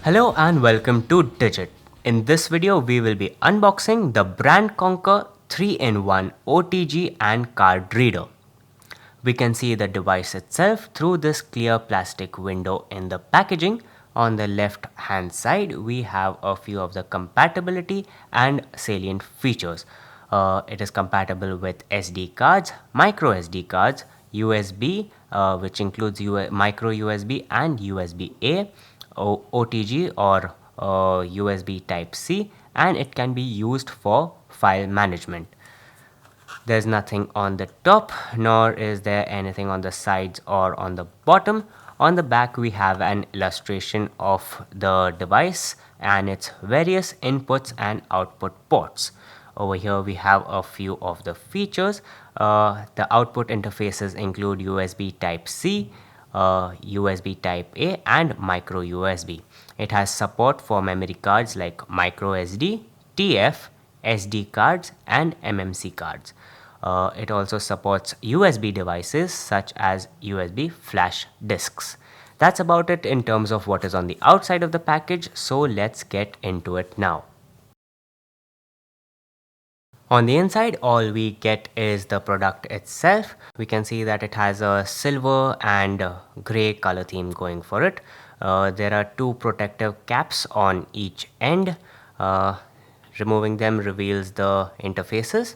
Hello and welcome to Digit. In this video, we will be unboxing the Brand Conquer 3-in-1 OTG and card reader. We can see the device itself through this clear plastic window in the packaging. On the left hand side, we have a few of the compatibility and salient features. It is compatible with SD cards, micro SD cards, USB, which includes micro USB and USB-A, OTG or USB Type-C, and it can be used for file management. There's nothing on the top, nor is there anything on the sides or on the bottom. On the back, we have an illustration of the device and its various inputs and output ports. Over here, we have a few of the features. The output interfaces include USB Type-C, USB Type-A and micro USB. It has support for memory cards like micro SD, TF, SD cards and MMC cards. It also supports USB devices such as USB flash disks. That's about it in terms of what is on the outside of the package, so let's get into it now. On the inside, all we get is the product itself. We can see that it has a silver and grey color theme going for it. There are two protective caps on each end. Removing them reveals the interfaces.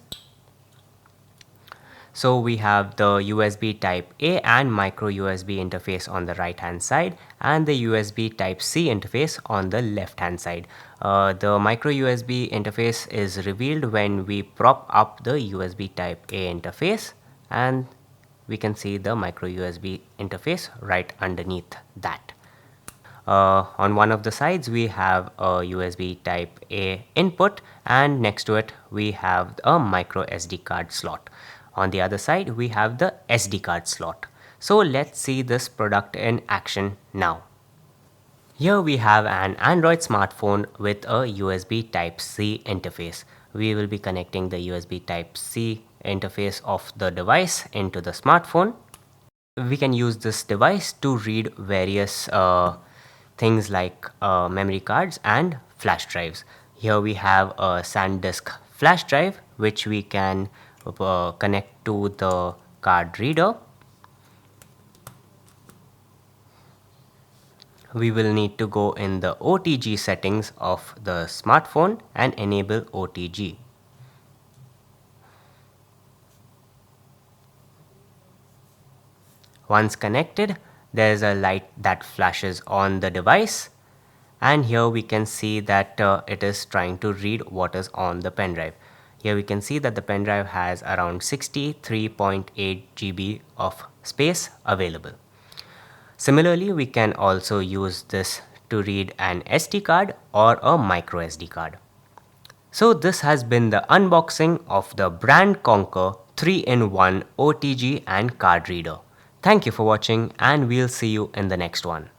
So we have the USB Type-A and micro USB interface on the right hand side and the USB Type-C interface on the left hand side. The micro USB interface is revealed when we prop up the USB Type-A interface, and we can see the micro USB interface right underneath that. On one of the sides we have a USB Type-A input, and next to it we have a micro SD card slot. On the other side we have the SD card slot. So let's see this product in action now. Here we have an Android smartphone with a USB Type-C interface. We will be connecting the USB Type-C interface of the device into the smartphone. We can use this device to read various things like memory cards and flash drives. Here we have a SanDisk flash drive which we can connect to the card reader. We will need to go in the OTG settings of the smartphone and enable OTG. Once connected, there is a light that flashes on the device, and here we can see that it is trying to read what is on the pen drive. Here we can see that the pen drive has around 63.8 GB of space available. Similarly, we can also use this to read an SD card or a micro SD card. So this has been the unboxing of the Brand Conquer 3-in-1 OTG and card reader. Thank you for watching, and we'll see you in the next one.